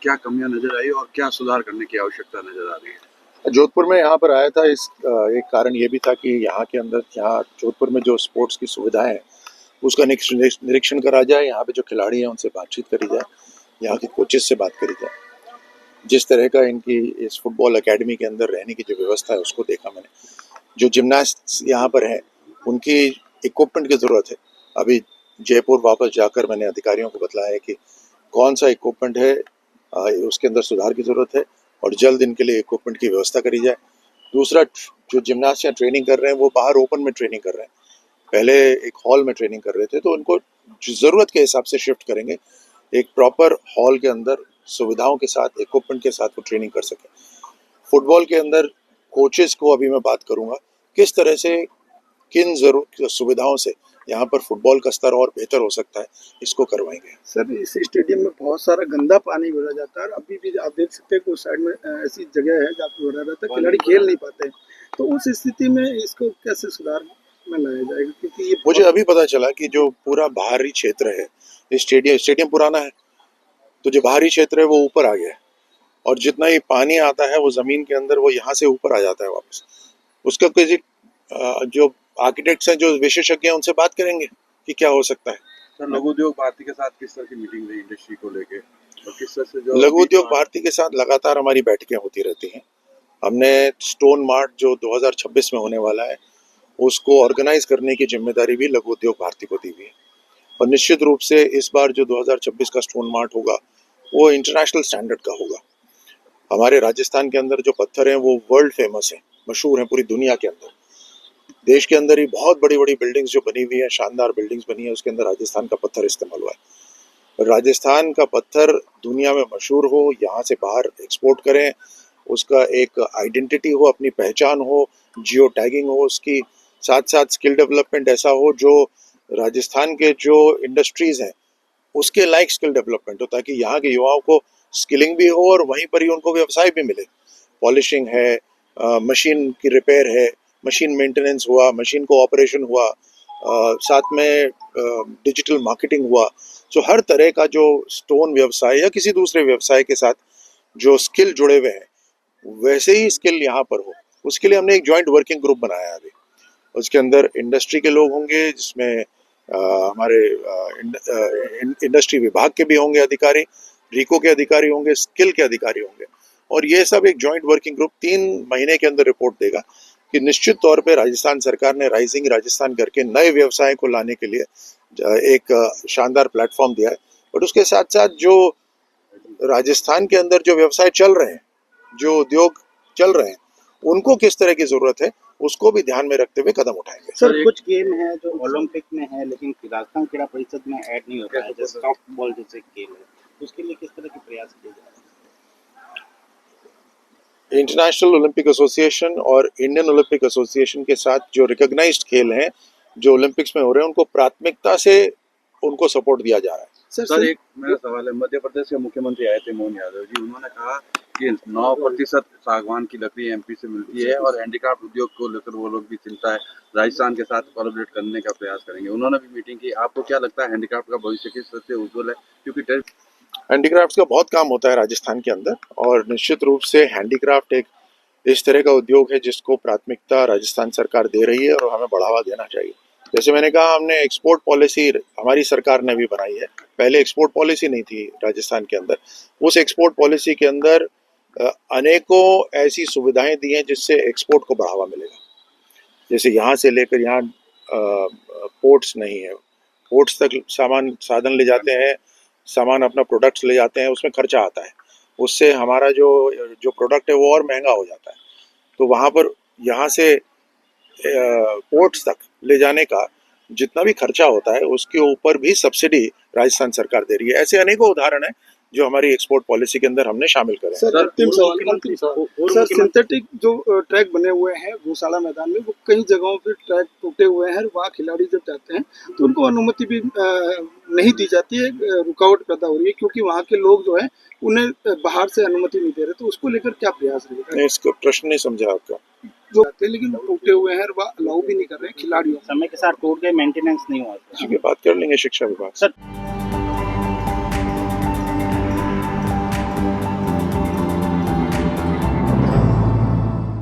क्या कमियां नजर आई और क्या सुधार करने की आवश्यकता नजर आ रही है? जोधपुर में यहाँ पर आया था, इस एक कारण ये भी था कि यहाँ के अंदर, यहाँ जोधपुर में जो स्पोर्ट्स की सुविधाएं हैं उसका निरीक्षण करा जाए, यहाँ पे जो खिलाड़ी हैं उनसे बातचीत करी जाए, यहाँ के कोचेस से बात करी जाए। जिस तरह का इनकी इस फुटबॉल एकेडमी के अंदर रहने की जो व्यवस्था है उसको देखा मैंने। जो जिम्नास्ट यहाँ पर है उनकी इक्विपमेंट की ज़रूरत है। अभी जयपुर वापस जाकर मैंने अधिकारियों को बतलाया है कि कौन सा इक्विपमेंट है, उसके अंदर सुधार की ज़रूरत है और जल्द इनके लिए इक्विपमेंट की व्यवस्था करी जाए। दूसरा, जो जिम्नास्ट यहाँ ट्रेनिंग कर रहे हैं वो बाहर ओपन में ट्रेनिंग कर रहे हैं, पहले एक हॉल में ट्रेनिंग कर रहे थे, तो उनको ज़रूरत के हिसाब से शिफ्ट करेंगे, एक प्रॉपर हॉल के अंदर सुविधाओं के साथ, इक्विपमेंट के साथ वो ट्रेनिंग कर सकें। फुटबॉल के अंदर कोचेस को अभी मैं बात करूंगा, किस तरह से, किन जरूर सुविधाओं से यहाँ पर फुटबॉल का स्तर और बेहतर हो सकता है, इसको करवाएंगे। सर, इस स्टेडियम में बहुत सारा गंदा पानी भरा जाता है और अभी भी आप देख सकते हैं कि उस साइड में ऐसी जगह है जहाँ पे भरा रहता है, खिलाड़ी खेल नहीं पाते हैं। तो उस स्थिति में इसको कैसे सुधार में लाया जाएगा? क्योंकि ये मुझे अभी पता चला कि जो पूरा बाहरी क्षेत्र है, स्टेडियम पुराना है, तो जो बाहरी क्षेत्र है वो ऊपर आ गया है और जितना ही पानी आता है वो जमीन के अंदर, वो यहाँ से ऊपर आ जाता है वापस। उसका किसी जो आर्किटेक्ट्स हैं, जो विशेषज्ञ हैं, उनसे बात करेंगे कि क्या हो सकता है। सर, लघु उद्योग भारती के साथ किस तरह की मीटिंग रही इंडस्ट्री को लेके, और किस तरह से जो लघु उद्योग भारती के साथ लगातार हमारी बैठकें होती रहती हैं। हमने स्टोन मार्ट जो 2026 में होने वाला है उसको ऑर्गेनाइज करने की जिम्मेदारी भी लघु उद्योग भारती को दी हुई है और निश्चित रूप से इस बार जो 2026 का स्टोन मार्ट होगा वो इंटरनेशनल स्टैंडर्ड का होगा। हमारे राजस्थान के अंदर जो पत्थर हैं वो वर्ल्ड फेमस हैं, मशहूर हैं पूरी दुनिया के अंदर। देश के अंदर ही बहुत बड़ी बड़ी बिल्डिंग्स जो बनी हुई है, शानदार बिल्डिंग्स बनी है, उसके अंदर राजस्थान का पत्थर इस्तेमाल हुआ है। राजस्थान का पत्थर दुनिया में मशहूर हो, यहाँ से बाहर एक्सपोर्ट करें, उसका एक आइडेंटिटी हो, अपनी पहचान हो, जियो टैगिंग हो उसकी, साथ साथ स्किल डेवलपमेंट ऐसा हो जो राजस्थान के जो इंडस्ट्रीज हैं उसके लाइक स्किल डेवलपमेंट हो, ताकि यहाँ के युवाओं को स्किलिंग भी हो और वहीं पर ही उनको व्यवसाय भी मिले। पॉलिशिंग है, मशीन की रिपेयर है, मशीन मेंटेनेंस हुआ, मशीन को ऑपरेशन हुआ, साथ में डिजिटल मार्केटिंग हुआ। सो हर तरह का जो स्टोन व्यवसाय या किसी दूसरे व्यवसाय के साथ जो स्किल जुड़े हुए हैं वैसे ही स्किल यहाँ पर हो, उसके लिए हमने एक जॉइंट वर्किंग ग्रुप बनाया है अभी। उसके अंदर इंडस्ट्री के लोग होंगे, जिसमें हमारे इंडस्ट्री विभाग के भी होंगे अधिकारी, रिको के अधिकारी होंगे, स्किल के अधिकारी होंगे, और ये सब एक जॉइंट वर्किंग ग्रुप 3 महीने के अंदर रिपोर्ट देगा कि निश्चित तौर पे राजस्थान सरकार ने राइजिंग राजस्थान करके नए व्यवसाय को लाने के लिए एक शानदार प्लेटफॉर्म दिया है। बट उसके साथ साथ जो राजस्थान के अंदर जो व्यवसाय चल रहे हैं, जो उद्योग चल रहे हैं, उनको किस तरह की जरूरत है उसको भी ध्यान में रखते हुए कदम उठाएंगे। सर, कुछ गेम है जो ओलंपिक में है लेकिन राजस्थान क्रीड़ा परिषद में ऐड नहीं होता है, जैसे सॉफ्ट बॉल जैसे खेल है, उसके लिए किस तरह के प्रयास किए जा रहे हैं? इंटरनेशनल ओलंपिक एसोसिएशन और इंडियन ओलंपिक एसोसिएशन के साथ जो रिकॉग्नाइज्ड खेल हैं जो ओलंपिक्स में हो रहे हैं उनको प्राथमिकता से उनको सपोर्ट दिया जा रहा है। सर, एक मेरा सवाल है, मध्य प्रदेश के मुख्यमंत्री आए थे मोहन यादव जी, उन्होंने कहा कि 9% सागवान की लकड़ी एमपी से मिलती है और हैंडीक्राफ्ट उद्योग को लेकर वो लोग भी चिंता है, राजस्थान के साथ कोलैबोरेट करने का प्रयास करेंगे। उन्होंने भी मीटिंग की। आपको क्या लगता है हैंडीक्राफ्ट का भविष्य किस तरह से उज्जवल है? क्योंकि हैंडीक्राफ्ट का बहुत काम होता है राजस्थान के अंदर और निश्चित रूप से हैंडीक्राफ्ट एक इस तरह का उद्योग है जिसको प्राथमिकता राजस्थान सरकार दे रही है और हमें बढ़ावा देना चाहिए। जैसे मैंने कहा, हमने एक्सपोर्ट पॉलिसी हमारी सरकार ने भी बनाई है। पहले एक्सपोर्ट पॉलिसी नहीं थी राजस्थान के अंदर। उस एक्सपोर्ट पॉलिसी के अंदर अनेकों ऐसी सुविधाएं दी हैं जिससे एक्सपोर्ट को बढ़ावा मिलेगा। जैसे यहाँ से लेकर यहाँ पोर्ट्स नहीं है, पोर्ट्स तक साधन ले जाते हैं, सामान अपना प्रोडक्ट्स ले जाते हैं, उसमें खर्चा आता है, उससे हमारा जो प्रोडक्ट है वो और महंगा हो जाता है। तो वहाँ पर यहाँ से पोर्ट्स तक ले जाने का जितना भी खर्चा होता है उसके ऊपर भी सब्सिडी राजस्थान सरकार दे रही है। ऐसे अनेकों उदाहरण हैं जो हमारी एक्सपोर्ट पॉलिसी के अंदर हमने शामिल करे। सर, अंतिम सवाल। सर, सिंथेटिक जो ट्रैक बने हुए हैं गौशाला मैदान में, वो कई जगहों पे ट्रैक टूटे हुए हैं, वहाँ खिलाड़ी जब जाते हैं तो उनको अनुमति भी नहीं दी जाती है, रुकावट पैदा हो रही है क्योंकि वहाँ के लोग जो है उन्हें बाहर से अनुमति नहीं दे रहे। तो उसको लेकर क्या प्रयास रहेगा? इसको प्रश्न नहीं समझा आपका। जो आते हैं लेकिन टूटे हुए हैं, वह अलाउ भी नहीं कर रहे हैं खिलाड़ियों, समय के साथ टूट गए, मेंटेनेंस नहीं हुआ। बात कर लेंगे शिक्षा विभाग। सर